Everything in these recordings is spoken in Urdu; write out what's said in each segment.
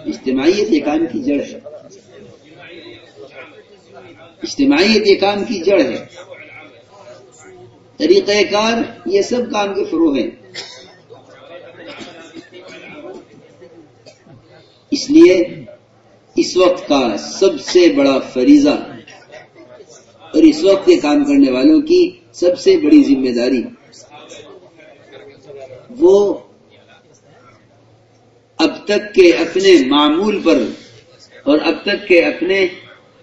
اجتماعیت یہ کام کی جڑ ہے، اجتماعیت یہ کام کی جڑ ہے، طریقہ کار یہ سب کام کے فروع ہیں۔ اس لیے اس وقت کا سب سے بڑا فریضہ اور اس وقت کے کام کرنے والوں کی سب سے بڑی ذمہ داری وہ اب تک کے اپنے معمول پر اور اب تک کے اپنے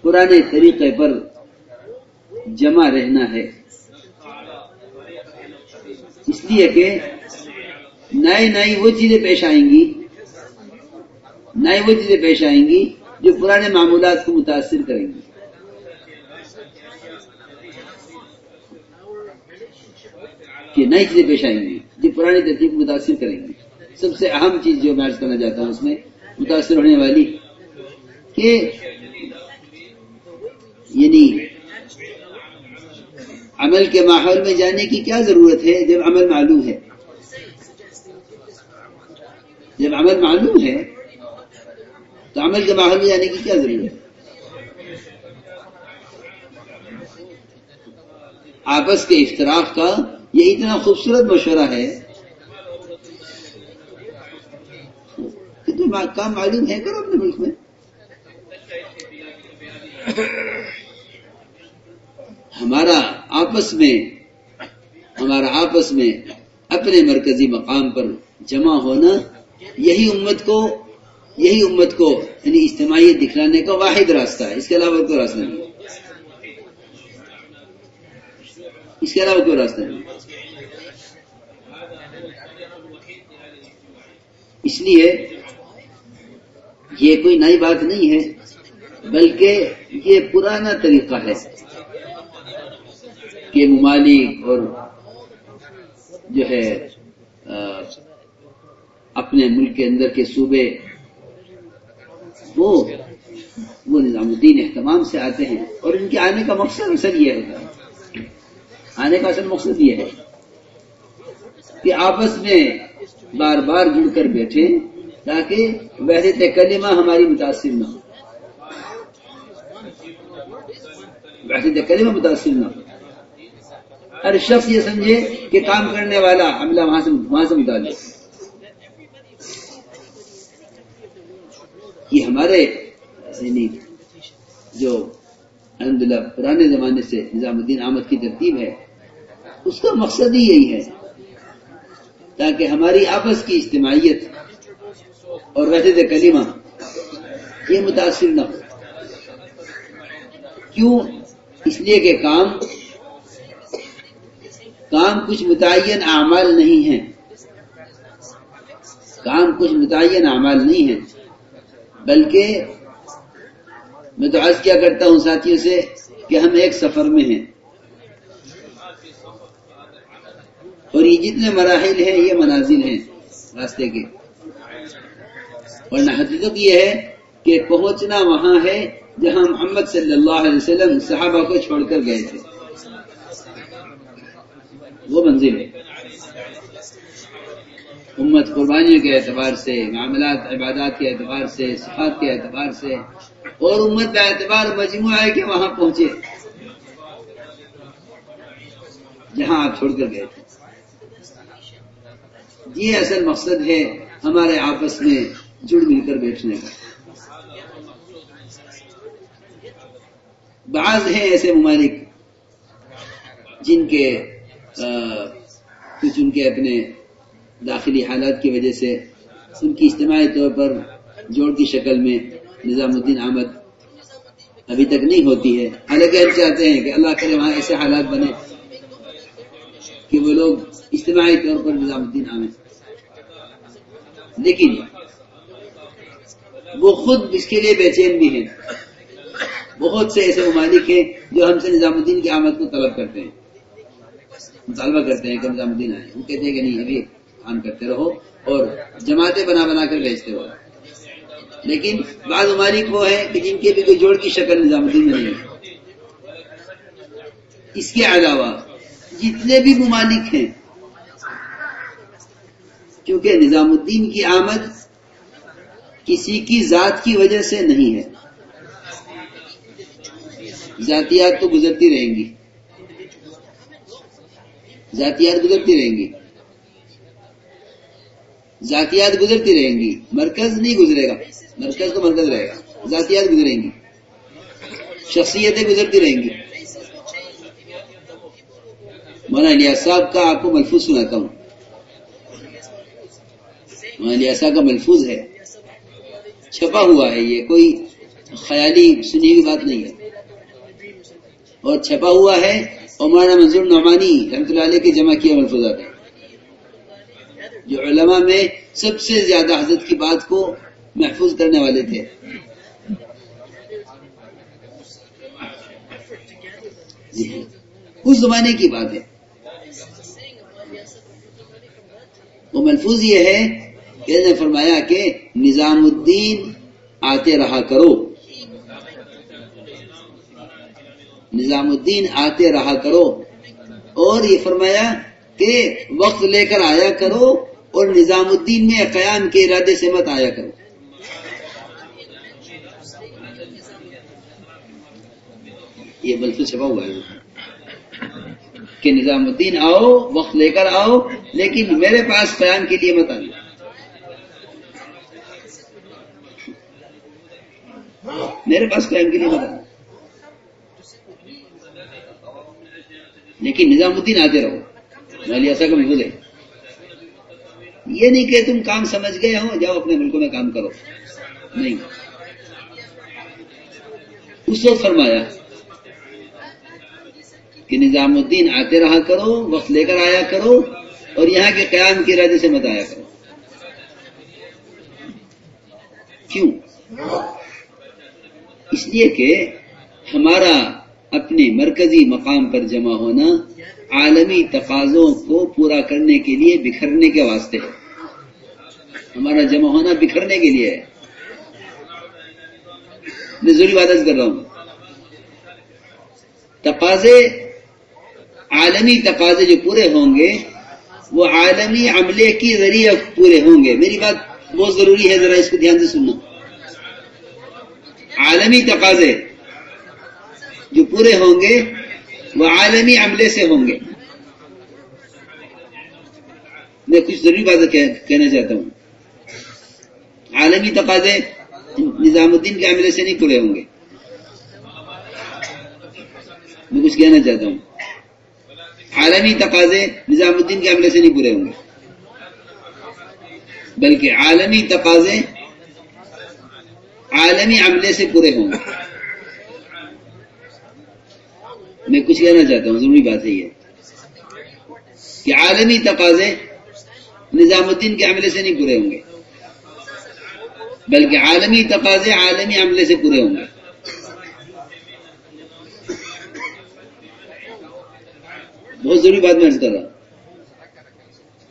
پرانے طریقے پر جمع رہنا ہے، اس لیے کہ نئی وہ چیزیں پیش آئیں گی، جو پرانے معمولات کو متاثر کریں گی۔ کہ نئی چیزیں پیش آئیں گی جو پرانی ترتیب کو متاثر کریں گی۔ سب سے اہم چیز جو میں عرض کرنا چاہتا ہوں اس میں متاثر ہونے والی کہ یعنی عمل کے ماحول میں جانے کی کیا ضرورت ہے جب عمل معلوم ہے؟ جب عمل معلوم ہے تو عمل کے ماحول میں جانے کی کیا ضرورت ہے؟ آپس کے اشتراک کا یہ اتنا خوبصورت مشورہ ہے کہ تم کام معلوم ہے کرو اپنے ملک میں۔ ہمارا آپس میں اپنے مرکزی مقام پر جمع ہونا یہی امت کو یعنی اجتماعیت دکھلانے کا واحد راستہ ہے، اس کے علاوہ کوئی راستہ نہیں، اس کے علاوہ کوئی راستہ نہیں۔ اس لیے یہ کوئی نئی بات نہیں ہے بلکہ یہ پرانا طریقہ ہے کہ ممالک اور جو ہے اپنے ملک کے اندر کے صوبے وہ نظام الدین اہتمام سے آتے ہیں، اور ان کے آنے کا مقصد اصل یہ ہے، آنے کا اصل مقصد یہ ہے کہ آپس میں بار بار جڑ کر بیٹھے تاکہ وحدت کلمہ ہماری متاثر نہ ہو، وحدت کلمہ متاثر نہ ہو۔ ہر شخص یہ سمجھے کہ کام کرنے والا عملہ وہاں سے متعلق، یہ ہمارے جو الحمدللہ پرانے زمانے سے نظام الدین احمد کی ترتیب ہے اس کا مقصد ہی یہی ہے تاکہ ہماری آپس کی اجتماعیت اور وحدت کلمہ یہ متاثر نہ ہو۔ کیوں؟ اس لیے کہ کام کچھ متعین اعمال نہیں ہیں، بلکہ میں تو عرض کیا کرتا ہوں ساتھیوں سے کہ ہم ایک سفر میں ہیں، اور یہ جتنے مراحل ہیں یہ منازل ہیں راستے کے، ورنہ حقیقت یہ ہے کہ پہنچنا وہاں ہے جہاں محمد صلی اللہ علیہ وسلم صحابہ کو چھوڑ کر گئے تھے، وہ منزل ہے۔ امت قربانیوں کے اعتبار سے، معاملات عبادات کے اعتبار سے، صفات کے اعتبار سے، اور امت کا اعتبار مجموعہ ہے کہ وہاں پہنچے جہاں آپ چھوڑ کر گئے تھے۔ یہ اصل مقصد ہے ہمارے آپس میں جڑ مل کر بیٹھنے کا۔ بعض ہیں ایسے ممالک جن کے کچھ ان کے اپنے داخلی حالات کی وجہ سے ان کی اجتماعی طور پر جوڑ کی شکل میں نظام الدین احمد ابھی تک نہیں ہوتی ہے، حالانکہ ہم چاہتے ہیں کہ اللہ کرے وہاں ایسے حالات بنے کہ وہ لوگ اجتماعی طور پر نظام الدین احمد، لیکن وہ خود اس کے لیے بے چین بھی ہیں۔ بہت سے ایسے ممالک ہیں جو ہم سے نظام الدین کی آمد کو طلب کرتے ہیں، مطالبہ کرتے ہیں کہ نظام الدین آئے، وہ کہتے ہیں کہ نہیں ابھی کام کرتے رہو اور جماعتیں بنا کر بھیجتے رہو، لیکن بعض ممالک وہ ہیں کہ جن کے بھی کوئی جوڑ کی شکل نظام الدین میں نہیں ہے۔ اس کے علاوہ جتنے بھی ممالک ہیں، کیونکہ نظام الدین کی آمد کسی کی ذات کی وجہ سے نہیں ہے. ذاتیات تو گزرتی رہیں گی، ذاتیات گزرتی رہیں گی، ذاتیات گزرتی رہیں گی، مرکز نہیں گزرے گا، مرکز تو مرکز رہے گا، ذاتیات گزریں گی، شخصیتیں گزرتی رہیں گی. مولانا الیاس صاحب کا آپ کو ملفوظ سناتا ہوں. مولانا الیاس صاحب کا ملفوظ ہے، چھپا ہوا ہے، یہ کوئی خیالی سنی ہوئی بات نہیں ہے، اور چھپا ہوا ہے، اور مولانا منظور نعمانی رحمۃ اللہ علیہ کے جمع کیے ملفوظات ہیں، جو علماء میں سب سے زیادہ حضرت کی بات کو محفوظ کرنے والے تھے. اس زمانے کی بات ہے. وہ ملفوظ یہ ہے کہ نے فرمایا کہ نظام الدین آتے رہا کرو، نظام الدین آتے رہا کرو، اور یہ فرمایا کہ وقت لے کر آیا کرو، اور نظام الدین میں قیام کے ارادے سے مت آیا کرو. یہ ملفوظ چھپا ہوا ہے کہ نظام الدین آؤ، وقت لے کر آؤ، لیکن میرے پاس قیام کے لیے مت آنا. میرے پاس قیام کے لیے مت آنا، لیکن نظام الدین آتے رہو. ایسا کا محفوظ ہے. یہ نہیں کہ تم کام سمجھ گئے ہو، جاؤ اپنے ملکوں میں کام کرو، نہیں. اس وقت فرمایا کہ نظام الدین آتے رہا کرو، وقت لے کر آیا کرو، اور یہاں کے قیام کے ارادے سے مت آیا کرو. کیوں؟ اس لیے کہ ہمارا اپنے مرکزی مقام پر جمع ہونا عالمی تقاضوں کو پورا کرنے کے لیے بکھرنے کے واسطے ہے. ہمارا جمع ہونا بکھرنے کے لیے ہے. میں ضروری بات کر رہا ہوں. تقاضے، عالمی تقاضے جو پورے ہوں گے وہ عالمی عملے کی ذریعے پورے ہوں گے. میری بات بہت ضروری ہے، ذرا اس کو دھیان سے سننا. عالمی تقاضے جو پورے ہوں گے وہ عالمی عملے سے ہوں گے. میں کچھ ضروری بات کہنا چاہتا ہوں. عالمی تقاضے نظام الدین کے عملے سے نہیں پورے ہوں گے. میں کچھ کہنا چاہتا ہوں. عالمی تقاضے نظام الدین کے عملے سے نہیں پورے ہوں گے، بلکہ عالمی تقاضے عالمی عملے سے پورے ہوں گے. میں کچھ کہنا چاہتا ہوں، ضروری بات ہے یہ کہ عالمی تقاضے نظام الدین کے عملے سے نہیں پورے ہوں گے، بلکہ عالمی تقاضے عالمی عملے سے پورے ہوں گے. بہت ضروری بات میں عرض کر رہا ہوں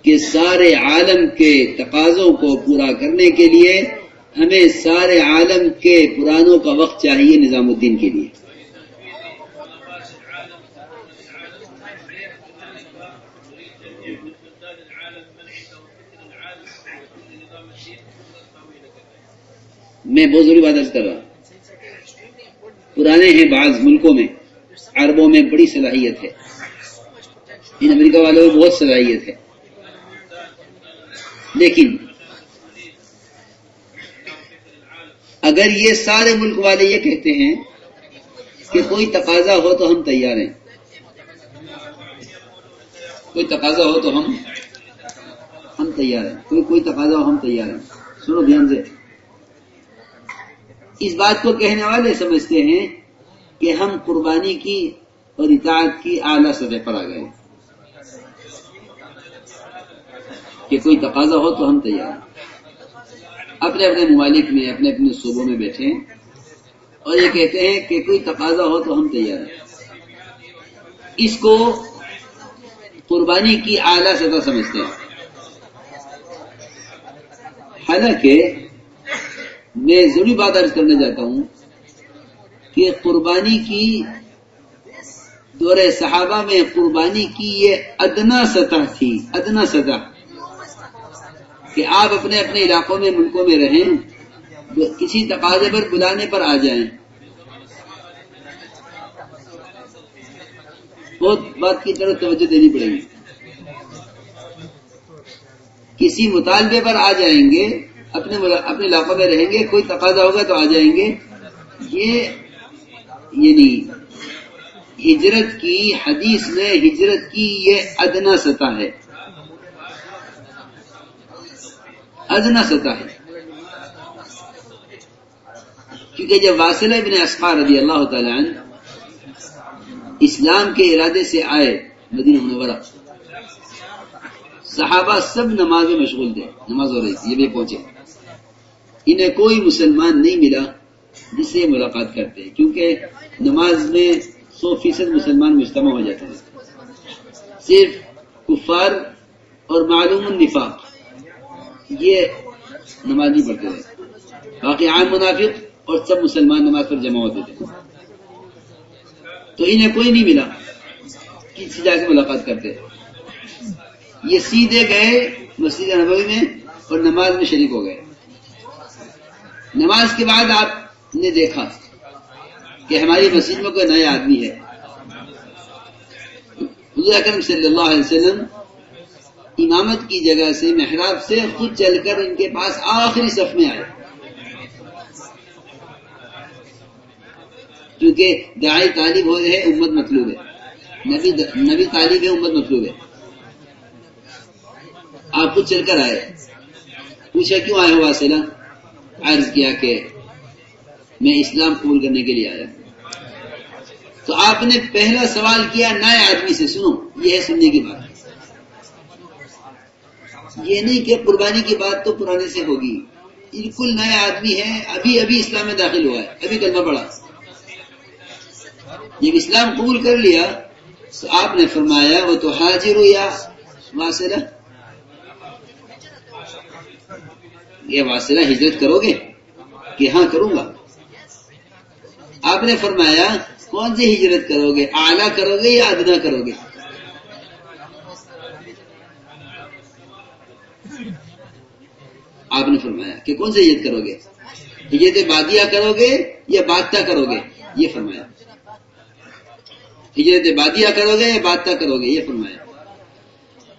کہ سارے عالم کے تقاضوں کو پورا کرنے کے لیے ہمیں سارے عالم کے پرانوں کا وقت چاہیے نظام الدین کے لیے. میں بہت ضروری بات عرض کر رہا ہوں. پرانے ہیں بعض ملکوں میں، عربوں میں بڑی صلاحیت ہے، ان امریکہ والوں میں بہت صلاحیت ہے، لیکن اگر یہ سارے ملک والے یہ کہتے ہیں کہ کوئی تقاضا ہو تو ہم تیار ہیں، کوئی تقاضا ہو تو ہم تیار ہیں، کوئی تقاضا ہو ہم تیار ہیں. سنو دھیان سے. اس بات کو کہنے والے سمجھتے ہیں کہ ہم قربانی کی اور اطاعت کی اعلیٰ سطح پر آ گئے، کہ کوئی تقاضا ہو تو ہم تیار ہیں. اپنے اپنے ممالک میں، اپنے اپنے صوبوں میں بیٹھے اور یہ کہتے ہیں کہ کوئی تقاضا ہو تو ہم تیار ہیں. اس کو قربانی کی اعلیٰ سطح سمجھتے ہیں. حالانکہ میں ضروری بات عرض کرنا چاہتا ہوں کہ قربانی کی دور صحابہ میں قربانی کی یہ ادنا سطح تھی، ادنا سطح، کہ آپ اپنے اپنے علاقوں میں، ملکوں میں رہیں کسی تقاضے پر بلانے پر آ جائیں. بہت بات کی طرف توجہ دینی پڑے گی. کسی مطالبے پر آ جائیں گے، اپنے علاقوں میں رہیں گے، کوئی تقاضا ہوگا تو آ جائیں گے. یہ یعنی ہجرت کی حدیث میں ہجرت کی یہ ادنا سطح ہے، ادنا سطح ہے. کیونکہ جب واصلہ ابن اسقع رضی اللہ تعالی عنہ اسلام کے ارادے سے آئے مدینہ منورہ، صحابہ سب نماز میں مشغول تھے، نماز ہو رہی تھی، یہ بھی پہنچے. انہیں کوئی مسلمان نہیں ملا جس سے ملاقات کرتے، کیونکہ نماز میں 100% مسلمان مجتمع ہو جاتے ہیں. صرف کفار اور معلوم النفاق یہ نماز نہیں پڑھتے تھے، باقی عام منافق اور سب مسلمان نماز پر جمع ہوتے تھے. تو انہیں کوئی نہیں ملا کسی جا کے ملاقات کرتے. یہ سیدھے گئے مسجد نبوی میں اور نماز میں شریک ہو گئے. نماز کے بعد آپ نے دیکھا کہ ہماری مسجد میں کوئی نیا آدمی ہے. حضور اکرم صلی اللہ علیہ وسلم امامت کی جگہ سے محراب سے خود چل کر ان کے پاس آخری صف میں آئے، کیونکہ داعی طالب ہو رہے ہیں، امت مطلوب ہے، نبی طالب ہے، امت مطلوب ہے. آپ خود چل کر آئے. پوچھا کیوں آئے ہو واصلہ؟ عرض کیا کہ میں اسلام قبول کرنے کے لیے آیا. تو آپ نے پہلا سوال کیا نئے آدمی سے، سنو یہ ہے سننے کی بات، یہ نہیں کہ قربانی کی بات تو پرانے سے ہوگی. بالکل نیا آدمی ہے، ابھی ابھی اسلام میں داخل ہوا ہے، ابھی کلمہ پڑھا. جب اسلام قبول کر لیا تو آپ نے فرمایا وہ تو حاجر یا واصلہ، یہ واصلہ ہجرت کرو گے؟ کہ ہاں کروں گا. آپ نے فرمایا کون سی ہجرت کرو گے، اعلیٰ کرو گے یا ادنا کرو گے؟ آپ نے فرمایا کہ کون سی ہجرت کرو گے، ہجرت بادیہ کرو گے یا بادتا کرو گے؟ یہ فرمایا. ہجرت بادیہ کرو گے یا بادتا کرو گے؟ یہ فرمایا.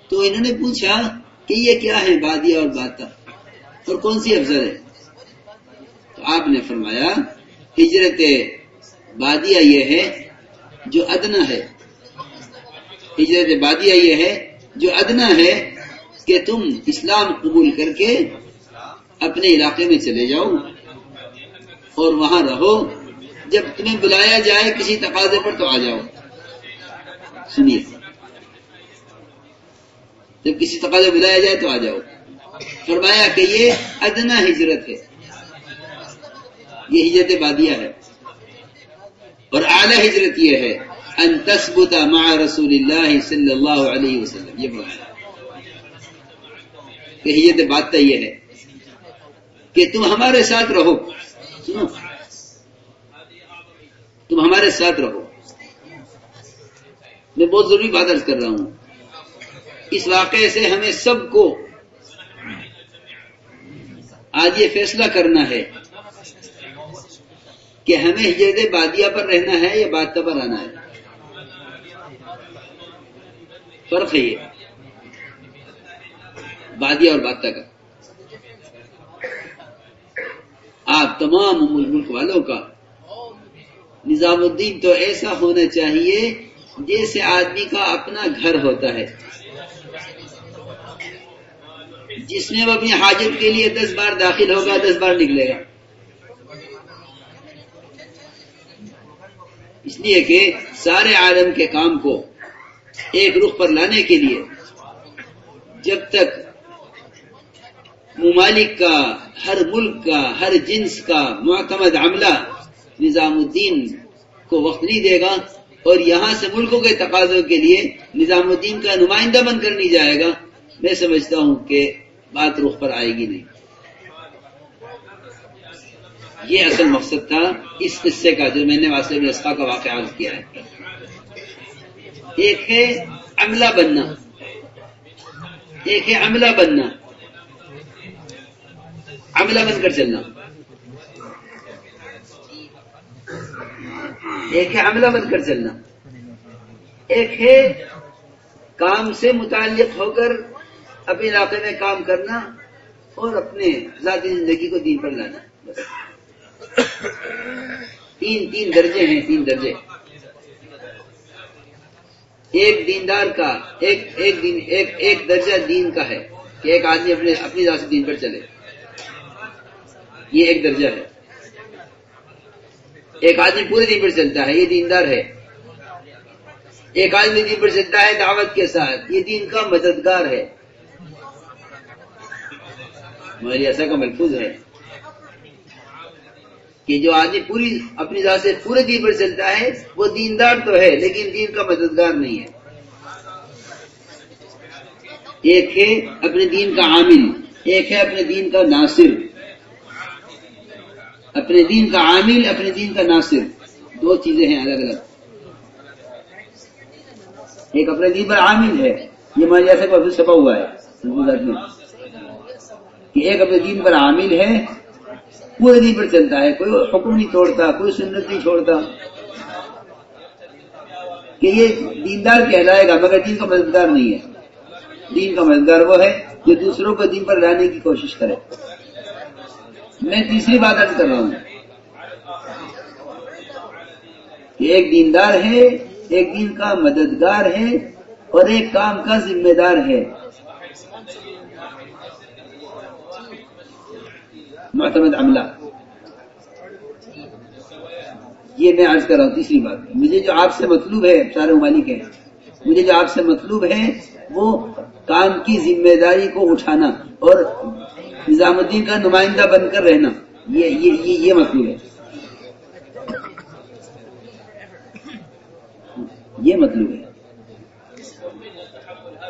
تو انہوں نے پوچھا کہ یہ کیا ہے بادیہ اور بادتا، اور کون سی افضل ہے؟ تو آپ نے فرمایا ہجرت بادیہ یہ ہے جو ادنا ہے، ہجرت بادیہ یہ ہے جو ادنا ہے کہ تم اسلام قبول کر کے اپنے علاقے میں چلے جاؤ اور وہاں رہو، جب تمہیں بلایا جائے کسی تقاضے پر تو آ جاؤ. سنیے، جب کسی تقاضے بلایا جائے تو آ جاؤ. فرمایا کہ یہ ادنا ہجرت ہے، یہ ہجرت بادیہ ہے. اور اعلیٰ ہجرت یہ ہے ان تثبت مع رسول اللہ صلی اللہ علیہ وسلم. یہ فرمایا کہ ہجرت بادتا یہ ہے کہ تم ہمارے ساتھ رہو. سنو، تم ہمارے ساتھ رہو. میں بہت ضروری بات عرض کر رہا ہوں. اس واقعے سے ہمیں سب کو آج یہ فیصلہ کرنا ہے کہ ہمیں ہجرت بادیہ پر رہنا ہے یا بادتا پر آنا ہے. فرق ہے یہ بادیہ اور بادتا کا. آپ تمام ملک والوں کا نظام الدین تو ایسا ہونا چاہیے جیسے آدمی کا اپنا گھر ہوتا ہے، جس میں وہ اپنی حاجت کے لیے 10 بار داخل ہوگا، 10 بار نکلے گا. اس لیے کہ سارے عالم کے کام کو ایک رخ پر لانے کے لیے جب تک ممالک کا، ہر ملک کا، ہر جنس کا معتمد عملہ نظام الدین کو وقت نہیں دے گا اور یہاں سے ملکوں کے تقاضوں کے لیے نظام الدین کا نمائندہ بن کر نہیں جائے گا، میں سمجھتا ہوں کہ بات رخ پر آئے گی نہیں. یہ اصل مقصد تھا اس قصے کا جو میں نے واصلہ بن اسقع کا واقعہ عرض کیا ہے. ایک ہے عملہ بننا، ایک ہے عملہ بننا، عملہ بن کر چلنا. ایک ہے عملہ بن کر چلنا، ایک ہے کام سے متعلق ہو کر اپنے علاقے میں کام کرنا اور اپنے ذاتی زندگی کو دین پر لانا. بس تین درجے ہیں، 3 درجے. ایک دیندار کا ایک درجہ دین کا ہے کہ ایک آدمی اپنی ذات سے دین پر چلے، یہ ایک درجہ ہے. ایک آدمی پورے دین پر چلتا ہے، یہ دیندار ہے. ایک آدمی دین پر چلتا ہے دعوت کے ساتھ، یہ دین کا مددگار ہے. ہماری ایسا کا ملفوظ ہے کہ جو آدمی پوری اپنی ذات سے پورے دین پر چلتا ہے وہ دیندار تو ہے لیکن دین کا مددگار نہیں ہے. ایک ہے اپنے دین کا عامل، ایک ہے اپنے دین کا ناصر. اپنے دین کا عامل، اپنے دین کا ناصر، 2 چیزیں ہیں الگ الگ. ایک اپنے دین پر عامل ہے، یہ ہمارے ایسا کا چھپا ہوا ہے کہ ایک اپنے دین پر عامل ہے، پورے دین پر چلتا ہے، کوئی حکم نہیں توڑتا، کوئی سنت نہیں چھوڑتا، کہ یہ دیندار کہلائے گا مگر دین کا مددگار نہیں ہے. دین کا مددگار وہ ہے جو دوسروں کو دین پر لانے کی کوشش کرے. میں تیسری بات عرض کر رہا ہوں کہ ایک دیندار ہے، ایک دین کا مددگار ہے اور ایک کام کا ذمہ دار ہے. معتمد عملہ، یہ میں عرض کر رہا ہوں. تیسری بات، مجھے جو آپ سے مطلوب ہے، سارے ممالک ہیں، مجھے جو آپ سے مطلوب ہے وہ کام کی ذمہ داری کو اٹھانا اور نظام الدین کا نمائندہ بن کر رہنا، یہ مطلوب ہے. یہ مطلوب ہے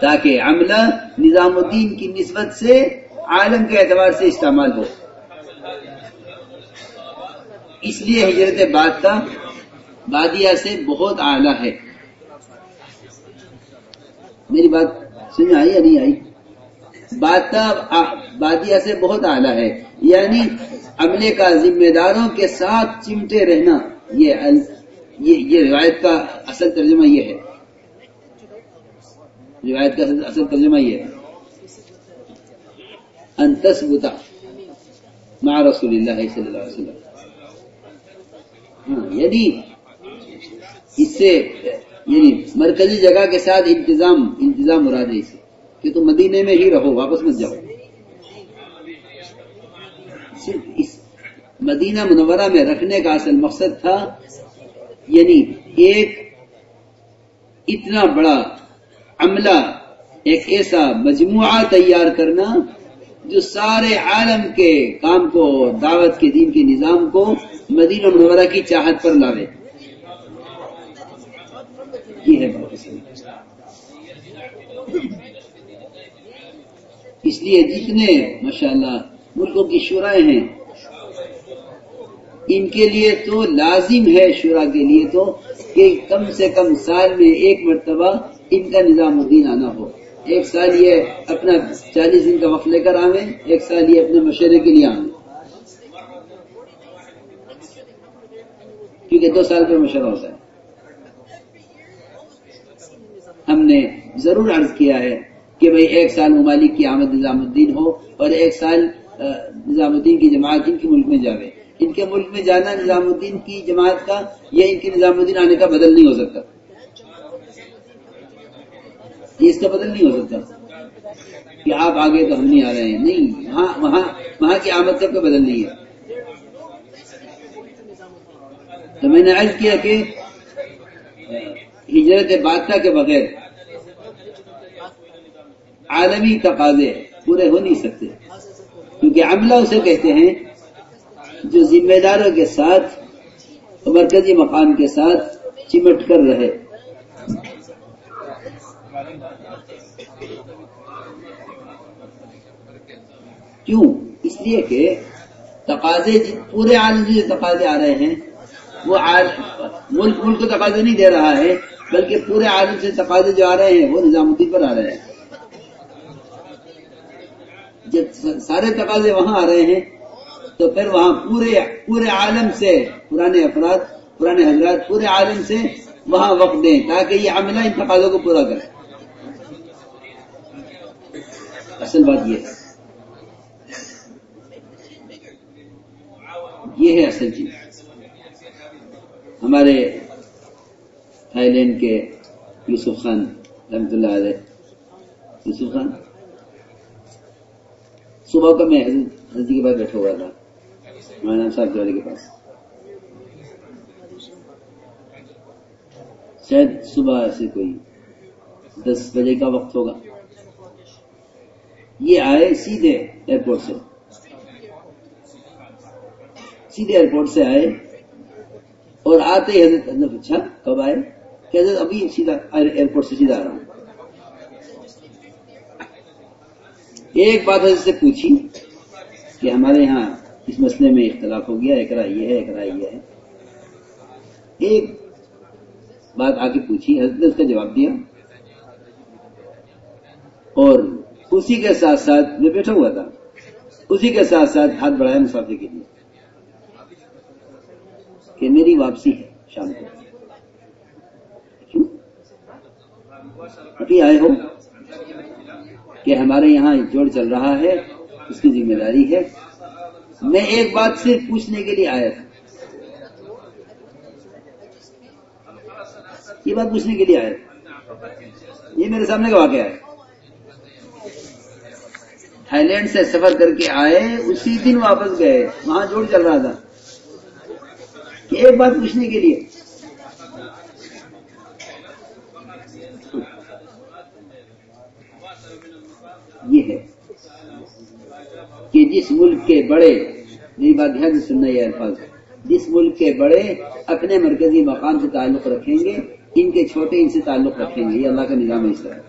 تاکہ عملہ نظام الدین کی نسبت سے عالم کے اعتبار سے استعمال ہو. اس لیے ہجرت بادیہ سے بہت اعلیٰ ہے. میری بات سمجھ آئی یا نہیں آئی؟ بادیہ سے بہت اعلیٰ ہے، یعنی عملے کا ذمہ داروں کے ساتھ چمٹے رہنا. یہ روایت کا اصل ترجمہ یہ ہے. روایت کا اصل ترجمہ یہ ہے ان تثبت مع رسول اللہ صلی اللہ علیہ وسلم. یعنی اس سے یعنی مرکزی جگہ کے ساتھ انتظام مراد ہے اس سے کہ تم مدینے میں ہی رہو، واپس مت جاؤ. صرف اس مدینہ منورہ میں رکھنے کا اصل مقصد تھا یعنی ایک اتنا بڑا عملہ، ایک ایسا مجموعہ تیار کرنا جو سارے عالم کے کام کو، دعوت کے دین کے نظام کو مدینہ منورہ کی چاہت پر لاوے. یہ ہے بات. اس لیے جتنے ماشاءاللہ ملکوں کی شورائیں ہیں ان کے لیے تو لازم ہے، شورا کے لیے تو کہ کم سے کم سال میں ایک مرتبہ ان کا نظام الدین آنا ہو. ایک سال یہ اپنا 40 دن کا وقت لے کر آویں، ایک سال یہ اپنے مشورے کے لیے آویں، کیونکہ 2 سال پہ مشورہ ہوتا ہے. ہم نے ضرور عرض کیا ہے کہ بھئی 1 سال ممالک کی آمد نظام الدین ہو اور 1 سال نظام الدین کی جماعت ان کے ملک میں جاوے. ان کے ملک میں جانا نظام الدین کی جماعت کا یا ان کے نظام الدین آنے کا بدل نہیں ہو سکتا. یہ اس کا بدل نہیں ہو سکتا کہ آپ آگے تو ہم نہیں آ رہے ہیں. نہیں، وہاں کی آمد کا کوئی بدل نہیں ہے. تو میں نے عرض کیا کہ ہجرت بادشاہ کے بغیر عالمی تقاضے پورے ہو نہیں سکتے، کیونکہ عملہ اسے کہتے ہیں جو ذمہ داروں کے ساتھ مرکزی مقام کے ساتھ چمٹ کر رہے. کیوں؟ اس لیے کہ تقاضے پورے عالم سے تقاضے آ رہے ہیں، وہ ملک کو تقاضے نہیں دے رہا ہے بلکہ پورے عالم سے تقاضے جو آ رہے ہیں وہ نظام الدین پر آ رہے ہیں. جب سارے تقاضے وہاں آ رہے ہیں تو پھر وہاں پورے عالم سے پرانے افراد پرانے حضرات پورے عالم سے وہاں وقت دیں تاکہ یہ عملہ ان تقاضوں کو پورا کرے. اصل بات یہ ہے، یہ ہے اصل چیز. ہمارے تھائی لینڈ کے یوسف خان رحمۃ اللہ علیہ، یوسف خان صبح کا میں حضرت کے پاس بیٹھا ہوا تھا مولانا صاحب جوڑے کے پاس، شاید صبح سے کوئی 10 بجے کا وقت ہوگا. یہ آئے سیدھے ایئرپورٹ سے، سیدھے ایئرپورٹ سے آئے اور آتے ہی حضرت نے پوچھا کب آئے؟ کہ حضرت ابھی سیدھا ایئرپورٹ سے سیدھا آ رہا ہوں. ایک بات حضرت سے پوچھی کہ ہمارے یہاں اس مسئلے میں اختلاف ہو گیا، ایک رائے یہ ہے ایک رائے یہ ہے. ایک بات آ کے پوچھی، حضرت نے اس کا جواب دیا اور اسی کے ساتھ ساتھ میں بیٹھا ہوا تھا، اسی کے ساتھ ساتھ ہاتھ بڑھایا مسافر کے لیے کہ میری واپسی ہے شام کو. کیوں ابھی آئے ہو؟ کہ ہمارے یہاں جوڑ چل رہا ہے، اس کی ذمہ داری ہے. میں ایک بات صرف پوچھنے کے لیے آیا تھا، یہ بات پوچھنے کے لیے آیا تھا. یہ میرے سامنے کا واقعہ ہے. تھائی لینڈ سے سفر کر کے آئے، اسی دن واپس گئے، وہاں جوڑ چل رہا تھا کہ ایک بات پوچھنے کے لیے. یہ ہے کہ جس ملک کے بڑے، میری بات دھیان سے سننا، یہ الفاظ، جس ملک کے بڑے اپنے مرکزی مقام سے تعلق رکھیں گے، ان کے چھوٹے ان سے تعلق رکھیں گے. یہ اللہ کا نظام ہے. اس طرح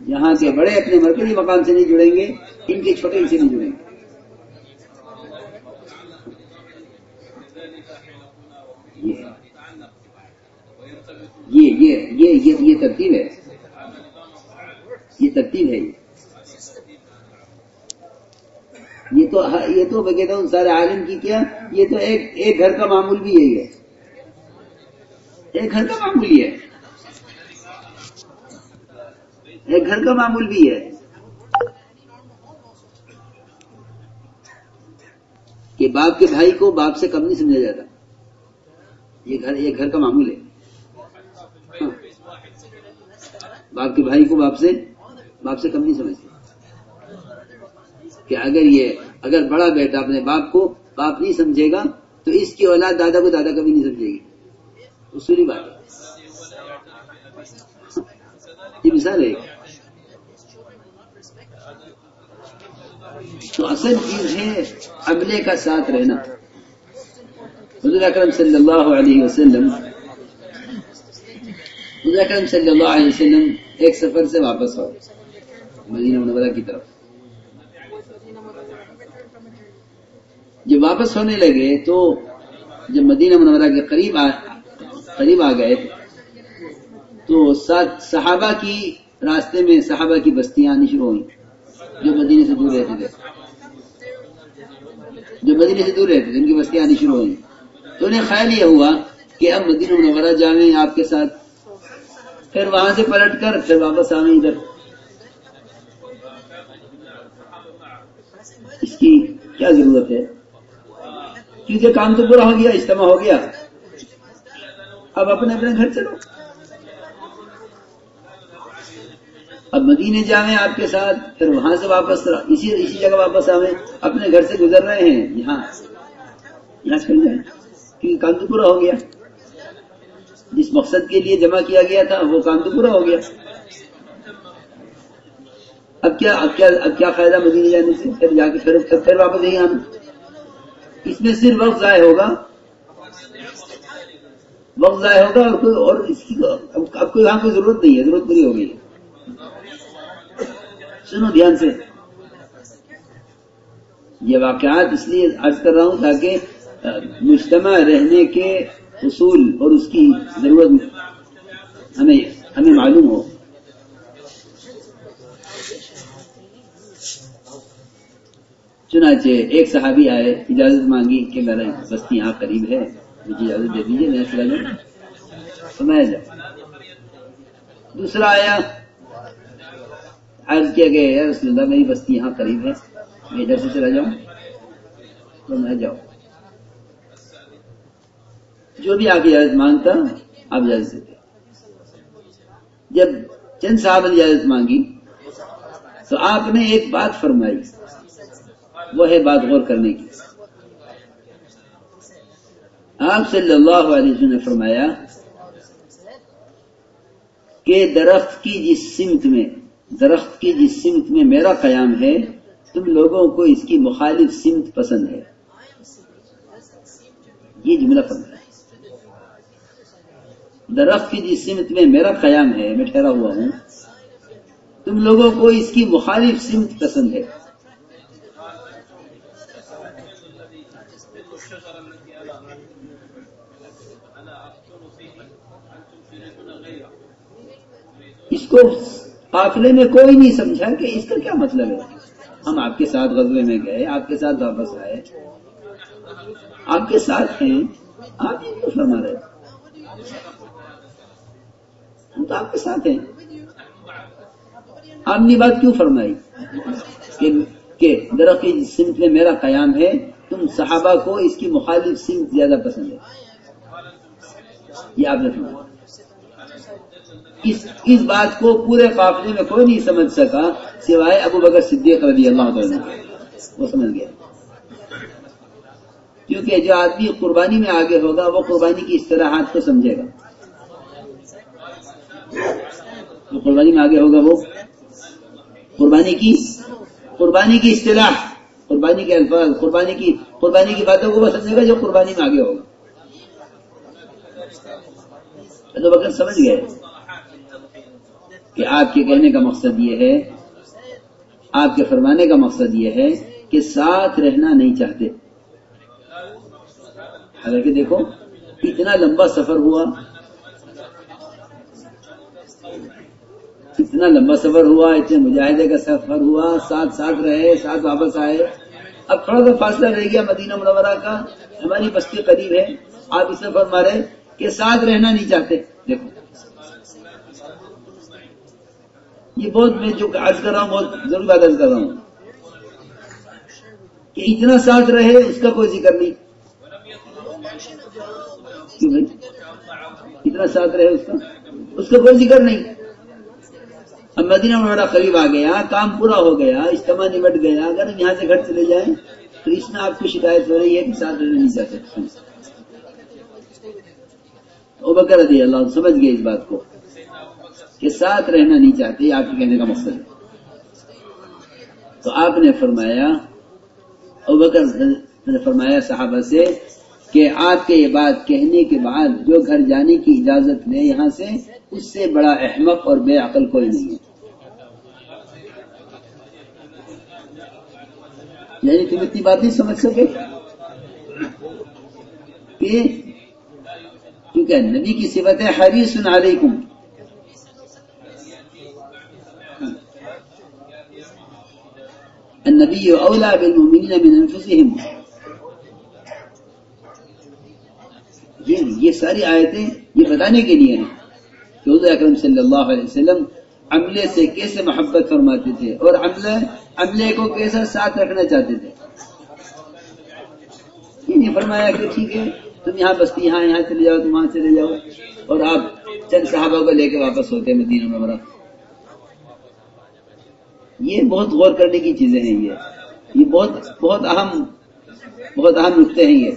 یہاں کے بڑے اپنے مرکزی مقام سے نہیں جڑیں گے، ان کے چھوٹے ان سے نہیں جڑیں گے. یہ ترتیب ہے، یہ ترتیب ہے. یہ تو میں کہتا ہوں سارے عالم کی کیا، یہ تو ایک گھر کا معمول بھی یہی ہے. ایک گھر کا معمول ہی ہے، ایک گھر کا معمول بھی ہے کہ باپ کے بھائی کو باپ سے کم نہیں سمجھا جاتا. یہ گھر کا معمول ہے. باپ کے بھائی کو باپ سے کم نہیں سمجھتے. کہ اگر بڑا بیٹا اپنے باپ کو باپ نہیں سمجھے گا تو اس کی اولاد دادا کو دادا کبھی نہیں سمجھے گی. اصولی بات ہے. یہ مثال ہے. تو اصل چیز ہے عملے کا ساتھ رہنا. حضور اکرم صلی اللہ علیہ وسلم ایک سفر سے واپس ہو مدینہ منورہ کی طرف. جب واپس ہونے لگے تو جب مدینہ منورہ کے قریب آ گئے تو صحابہ کی راستے میں صحابہ کی بستیاں آنی شروع ہوئی جو مدینے سے دور رہتے تھے. ان کی بستیاں آنی شروع ہوئی. تو انہیں خیال یہ ہوا کہ اب مدینہ منورہ جائیں آپ کے ساتھ، پھر وہاں سے پلٹ کر پھر واپس آئیں ادھر. اس کی کیا ضرورت ہے؟ کیونکہ کام تو پورا ہو گیا، اجتماع ہو گیا، اب اپنے گھر چلو. اب مدینے جائیں آپ کے ساتھ، پھر وہاں سے واپس اسی جگہ واپس آئیں، اپنے گھر سے گزر رہے ہیں، یہاں چل جائیں کیونکہ کام تو پورا ہو گیا. جس مقصد کے لیے جمع کیا گیا تھا وہ کام تو پورا ہو گیا. اب کیا فائدہ مدینے جانے سے؟ پھر جا کے پھر واپس یہیں آنا. اس میں صرف وقت ضائع ہوگا اور اس کی اب کوئی یہاں کوئی ضرورت نہیں ہے، ضرورت پوری ہو گئی. سنو دھیان سے. یہ واقعات اس لیے عرض کر رہا ہوں تاکہ مجتمع رہنے کے اصول اور اس کی ضرورت ہمیں معلوم ہو. چنانچہ ایک صحابی آئے، اجازت مانگی کہ میرا بستی یہاں قریب ہے، مجھے اجازت دے دیجیے میں چلا جاؤں، تو میں جاؤں۔ دوسرا آیا، عرض کیا گیا یا رسول اللہ میری بستی یہاں قریب ہے، میں ادھر سے چلا جاؤں، تو میں جاؤں۔ جو بھی آپ اجازت مانگتا آپ اجازت دیتے۔ جب چند صاحب نے اجازت مانگی تو آپ نے ایک بات فرمائی، وہ ہے بات غور کرنے کی۔ آپ صلی اللہ علیہ وسلم نے فرمایا کہ درخت کی جس سمت میں میرا قیام ہے تم لوگوں کو اس کی مخالف سمت پسند ہے، یہ جملہ فرمایا۔ درخت کی جس سمت میں میرا قیام ہے، میں ٹھہرا ہوا ہوں، تم لوگوں کو اس کی مخالف سمت پسند ہے۔ اس کو قافلے میں کوئی نہیں سمجھا کہ اس کا کیا مطلب ہے۔ ہم آپ کے ساتھ غزوے میں گئے، آپ کے ساتھ واپس آئے، آپ کے ساتھ ہیں، آپ یہ کیوں فرما رہے؟ ہم تو آپ کے ساتھ ہیں، آپ نے بات کیوں فرمائی کہ درخت کی سمت میں میرا قیام ہے، تم صحابہ کو اس کی مخالف سمت زیادہ پسند ہے، یہ آپ نے فرمایا۔ اس بات کو پورے قافلے میں کوئی نہیں سمجھ سکا سوائے ابو بکر صدیق رضی اللہ عنہ، وہ سمجھ گیا۔ کیونکہ جو آدمی قربانی میں آگے ہوگا وہ قربانی کی اصطلاحات کو سمجھے گا، جو قربانی میں آگے ہوگا وہ قربانی کی اصطلاح، قربانی کے الفاظ، قربانی کی باتوں کو وہ سمجھے گا جو قربانی میں آگے ہوگا۔ ابو بکر سمجھ گئے کہ آپ کے کہنے کا مقصد یہ ہے، آپ کے فرمانے کا مقصد یہ ہے کہ ساتھ رہنا نہیں چاہتے۔ حالانکہ دیکھو اتنا لمبا سفر ہوا، اتنے مجاہدے کا سفر ہوا، ساتھ رہے، ساتھ واپس آئے، اب تھوڑا سا فاصلہ رہ گیا مدینہ منورہ کا، ہماری بستی قریب ہے، آپ اس میں فرما رہے کہ ساتھ رہنا نہیں چاہتے۔ دیکھو یہ بہت میں جو عرض کر رہا ہوں بہت ضروری بات عرض کر رہا ہوں کہ اتنا ساتھ رہے اس کا کوئی ذکر نہیں، کیوں بھائی اتنا ساتھ رہے اس کا کوئی ذکر نہیں۔ اب مدینہ منورہ قریب آ گیا، کام پورا ہو گیا، اجتماع نمٹ گیا، اگر ہم یہاں سے گھر چلے جائیں تو اس میں آپ کو شکایت ہو رہی ہے کہ ساتھ رہنا نہیں چاہتے۔ ابوبکر رضی اللہ عنہ سمجھ گئے اس بات کو کہ ساتھ رہنا نہیں چاہتے، آپ کے کہنے کا مقصد ہے۔ تو آپ نے فرمایا، ابوبکر نے فرمایا صحابہ سے کہ آپ کے یہ بات کہنے کے بعد جو گھر جانے کی اجازت لے یہاں سے، اس سے بڑا احمق اور بے عقل کوئی نہیں ہے۔ یعنی تم اتنی بات نہیں سمجھ سکے کہ کیونکہ نبی کی صفت ہے حریص علیکم، النبی اولا بالمؤمنین من انفسهم۔ یہ ساری آیتیں یہ بتانے کے لیے ہیں کہ حضور اکرم صلی اللہ علیہ وسلم عملے سے کیسے محبت فرماتے تھے اور عملے کو کیسا ساتھ رکھنا چاہتے تھے۔ یہ نہیں فرمایا کہ ٹھیک ہے تم یہاں بستی یہاں چلے جاؤ، تم وہاں چلے جاؤ، اور آپ چند صحابہ کو لے کے واپس ہوتے مدینہ منورہ۔ یہ بہت غور کرنے کی چیزیں ہیں، یہ بہت اہم نقطے ہیں یہ،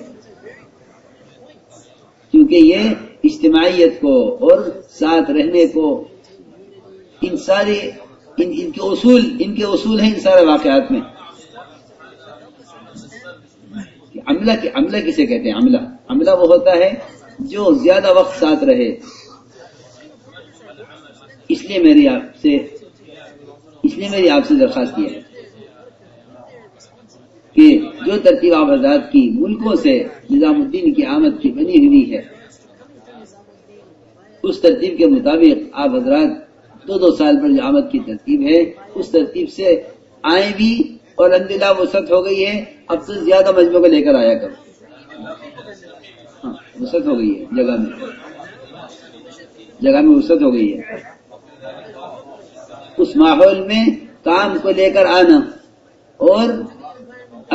کیونکہ یہ اجتماعیت کو اور ساتھ رہنے کو ان کے اصول ہیں ان سارے واقعات میں۔ عملہ کسے کہتے ہیں؟ عملہ وہ ہوتا ہے جو زیادہ وقت ساتھ رہے۔ اس لیے میری آپ سے درخواست یہ ہے کہ جو ترتیب آپ حضرات کی ملکوں سے نظام الدین کی آمد کی بنی ہوئی ہے، اس ترتیب کے مطابق آپ حضرات 2 سال پر جو آمد کی ترتیب ہے اس ترتیب سے آئیں بھی اور الحمدللہ وسعت ہو گئی ہے، اب سے زیادہ مجموعے کو لے کر آیا کرو. ہاں وسعت ہو گئی ہے جگہ میں وسعت ہو گئی ہے. اس ماحول میں کام کو لے کر آنا اور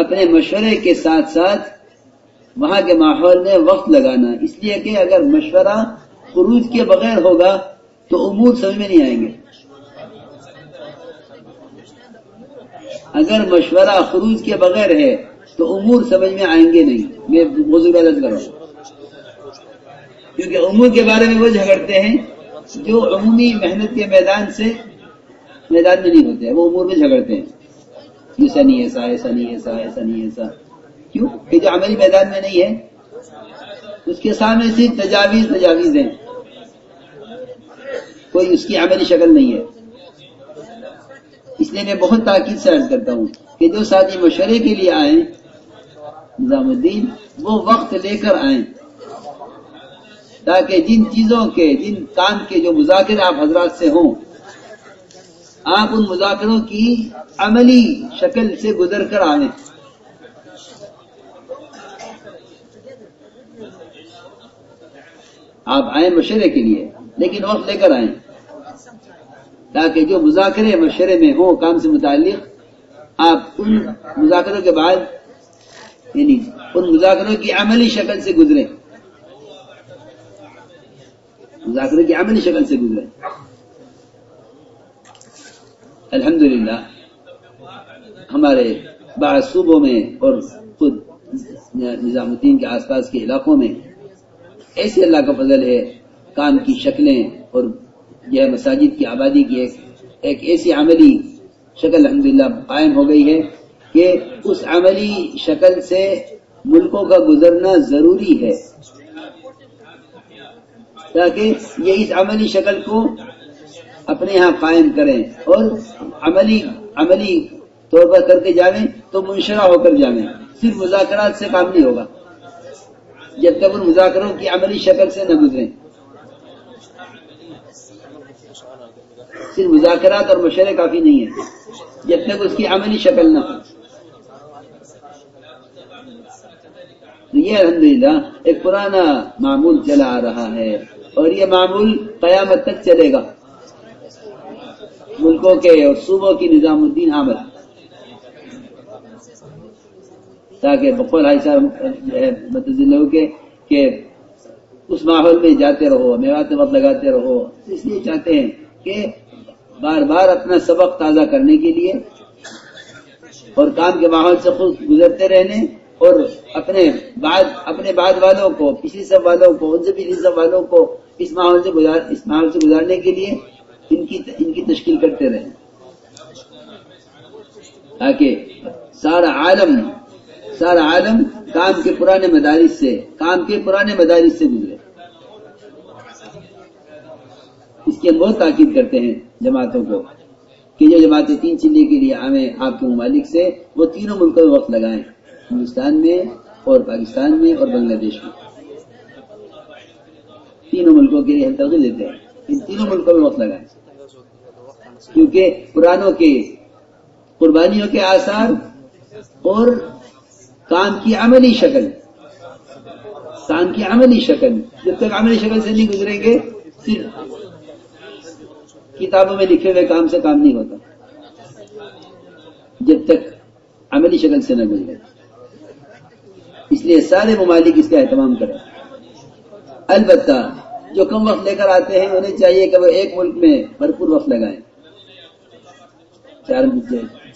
اپنے مشورے کے ساتھ ساتھ وہاں کے ماحول میں وقت لگانا، اس لیے کہ اگر مشورہ خروج کے بغیر ہوگا تو امور سمجھ میں نہیں آئیں گے. اگر مشورہ خروج کے بغیر ہے تو امور سمجھ میں آئیں گے نہیں. میں موضوع عرض کر رہا ہوں کیونکہ امور کے بارے میں وہ جھگڑتے ہیں جو عمومی محنت کے میدان میں نہیں ہوتے ہیں، وہ امور میں جھگڑتے ہیں. ایسا نہیں ایسا، ایسا نہیں ایسا، ایسا نہیں ایسا. کیوں کہ جو عملی میدان میں نہیں ہے اس کے سامنے صرف تجاویز ہیں، کوئی اس کی عملی شکل نہیں ہے. اس لیے میں بہت تاکید سے عرض کرتا ہوں کہ جو ساتھی مشورے کے لیے آئیں نظام الدین وہ وقت لے کر آئیں، تاکہ جن کام کے جو مذاکرے آپ حضرات سے ہوں، آپ ان مذاکروں کی عملی شکل سے گزر کر آئیں. آپ آئیں مشورے کے لیے لیکن وقت لے کر آئیں، تاکہ جو مذاکرے مشورے میں ہوں کام سے متعلق، آپ ان مذاکروں کے بعد یعنی ان مذاکروں کی عملی شکل سے گزریں. مذاکروں کی عملی شکل سے گزریں. الحمدللہ ہمارے بعض صوبوں میں اور خود نظام الدین کے آس پاس کے علاقوں میں ایسے اللہ کا فضل ہے، کام کی شکلیں اور یہ مساجد کی آبادی کی ایک ایسی عملی شکل الحمدللہ قائم ہو گئی ہے کہ اس عملی شکل سے ملکوں کا گزرنا ضروری ہے، تاکہ یہ اس عملی شکل کو اپنے یہاں قائم کریں اور عملی طور پر کر کے جائیں تو منشرہ ہو کر جائیں. صرف مذاکرات سے کام نہیں ہوگا جب تک ان مذاکروں کی عملی شکل سے نہ گزریں. صرف مذاکرات اور مشورے کافی نہیں ہے جب تک اس کی عملی شکل نہ ہو. تو یہ الحمدللہ ایک پرانا معمول چلا آ رہا ہے اور یہ معمول قیامت تک چلے گا. ملکوں کے اور صوبوں کی نظام الدین آمد، تاکہ بقول بھائی صاحب متضلع کہ اس ماحول میں جاتے رہو، میوات وقت لگاتے رہو. اس لیے چاہتے ہیں کہ بار بار اپنا سبق تازہ کرنے کے لیے اور کام کے ماحول سے خود گزرتے رہنے اور اپنے بعد والوں کو، پچھلی سب والوں کو، ان سے پچھلی سب والوں کو اس ماحول سے گزارنے کے لیے ان کی تشکیل کرتے رہیں، تاکہ سارا عالم کام کے پرانے مدارس سے گزرے. اس کی بہت تاکید کرتے ہیں جماعتوں کو کہ جو جماعتیں 3 چلے کے لیے آئیں آپ کے ممالک سے، وہ تینوں ملکوں میں وقت لگائیں، ہندوستان میں اور پاکستان میں اور بنگلہ دیش میں. تینوں ملکوں کے لیے ہم ترغیب دیتے ہیں، ان تینوں ملکوں میں وقت لگائیں، کیونکہ پرانوں کے قربانیوں کے آثار اور کام کی عملی شکل جب تک عملی شکل سے نہیں گزریں گے، صرف کتابوں میں لکھے ہوئے کام سے کام نہیں ہوتا جب تک عملی شکل سے نہ گزرے. اس لیے سارے ممالک اس کا اہتمام کریں. البتہ جو کم وقت لے کر آتے ہیں انہیں چاہیے کہ وہ ایک ملک میں بھرپور وقت لگائیں. 4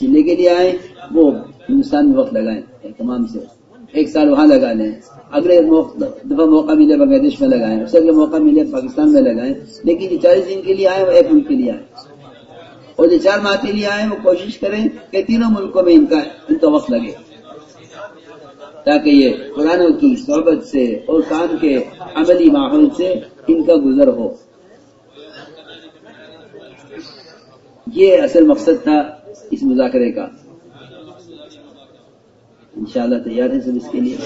ضلع کے لیے آئیں، وہ ہندوستان میں وقت لگائیں اہتمام سے، 1 سال وہاں لگا لیں، اگلے دفعہ موقع ملے بنگلہ دیش میں لگائیں، اس سے اگلے موقع ملے پاکستان میں لگائیں. لیکن جو 40 دن کے لیے آئیں وہ ایک ملک کے لیے آئیں، اور جو 4 ماہ کے لیے آئیں وہ کوشش کریں کہ تینوں ملکوں میں ان کا وقت لگے، تاکہ یہ قرآنوں کی صحبت سے اور کام کے عملی ماحول سے ان کا گزر ہو. یہ اصل مقصد تھا اس مذاکرے کا. انشاءاللہ تیار ہیں سب اس کے لیے؟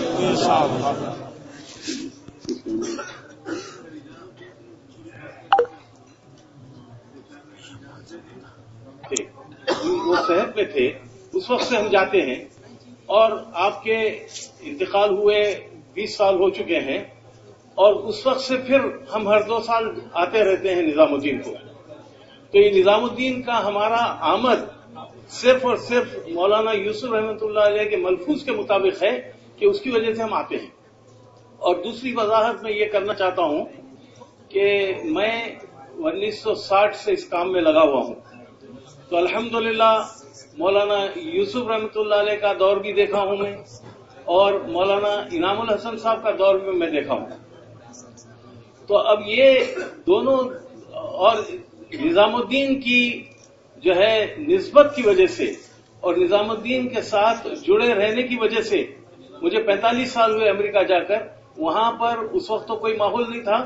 وہ صحت میں تھے اس وقت سے ہم جاتے ہیں، اور آپ کے انتقال ہوئے 20 سال ہو چکے ہیں، اور اس وقت سے پھر ہم ہر 2 سال آتے رہتے ہیں نظام الدین کو. تو یہ نظام الدین کا ہمارا آمد صرف اور صرف مولانا یوسف رحمۃ اللہ علیہ کے ملفوظ کے مطابق ہے کہ اس کی وجہ سے ہم آتے ہیں. اور دوسری وضاحت میں یہ کرنا چاہتا ہوں کہ میں 1960 سے اس کام میں لگا ہوا ہوں. تو الحمدللہ مولانا یوسف رحمۃ اللہ علیہ کا دور بھی دیکھا ہوں میں، اور مولانا انعام الحسن صاحب کا دور بھی میں دیکھا ہوں. تو اب یہ دونوں اور نظام الدین کی جو ہے نسبت کی وجہ سے اور نظام الدین کے ساتھ جڑے رہنے کی وجہ سے مجھے 45 سال ہوئے امریکہ جا کر. وہاں پر اس وقت تو کوئی ماحول نہیں تھا.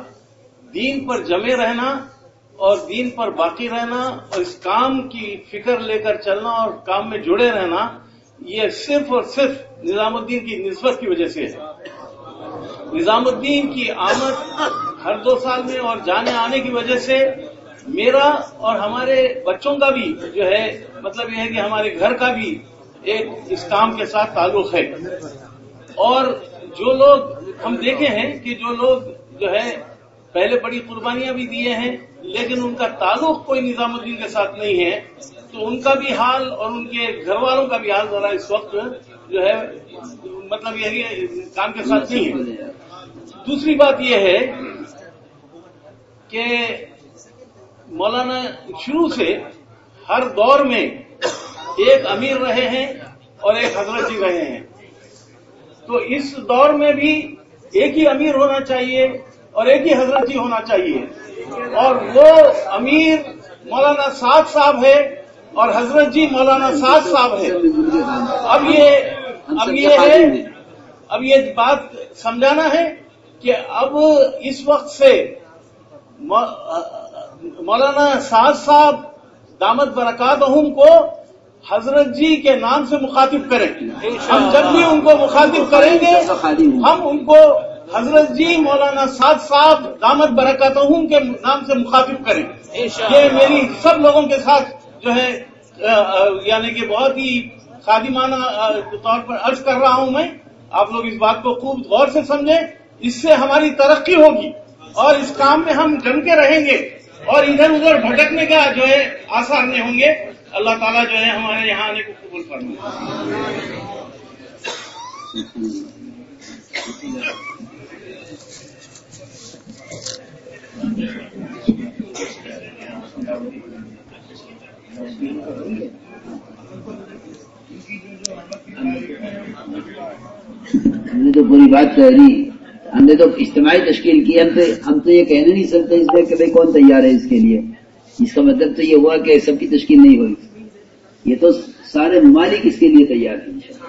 دین پر جمے رہنا اور دین پر باقی رہنا اور اس کام کی فکر لے کر چلنا اور کام میں جڑے رہنا، یہ صرف اور صرف نظام الدین کی نسبت کی وجہ سے ہے. نظام الدین کی آمد ہر 2 سال میں اور جانے آنے کی وجہ سے میرا اور ہمارے بچوں کا بھی جو ہے مطلب یہ ہے کہ ہمارے گھر کا بھی ایک اس کام کے ساتھ تعلق ہے. اور جو لوگ ہم دیکھے ہیں کہ جو لوگ جو ہے پہلے بڑی قربانیاں بھی دیے ہیں لیکن ان کا تعلق کوئی نظام الدین کے ساتھ نہیں ہے، تو ان کا بھی حال اور ان کے گھر والوں کا بھی حال ذرا اس وقت جو ہے مطلب یہ کام کے ساتھ نہیں ہے. دوسری بات یہ ہے کہ مولانا شروع سے ہر دور میں ایک امیر رہے ہیں اور ایک حضرت جی رہے ہیں. تو اس دور میں بھی ایک ہی امیر ہونا چاہیے اور ایک ہی حضرت جی ہونا چاہیے، اور وہ امیر مولانا سعد صاحب ہے اور حضرت جی مولانا سعد صاحب ہے. اب یہ بات سمجھانا ہے کہ اب اس وقت سے مولانا سعد صاحب دامت برکاتہم کو حضرت جی کے نام سے مخاطب کریں. ہم جب بھی ان کو مخاطب کریں گے ہم ان کو حضرت جی مولانا سعد صاحب دامت برکاتہم کے نام سے مخاطب کریں. یہ میری سب لوگوں کے ساتھ جو ہے یعنی کہ بہت ہی خادمانہ طور پر عرض کر رہا ہوں میں. آپ لوگ اس بات کو خوب غور سے سمجھیں، اس سے ہماری ترقی ہوگی اور اس کام میں ہم جم کے رہیں گے اور ادھر ادھر بھٹکنے کا جو ہے آثار نہیں ہوں گے. اللہ تعالیٰ جو ہے ہمارے یہاں آنے کو قبول فرمائے. ہم نے تو پوری بات کر لی، ہم نے تو اجتماعی تشکیل کی. ہم تو یہ کہنے نہیں سکتے اس لیے کہ بھائی کون تیار ہے اس کے لیے. اس کا مطلب تو یہ ہوا کہ سب کی تشکیل نہیں ہوئی. یہ تو سارے ممالک اس کے لیے تیار ہیں انشاءاللہ.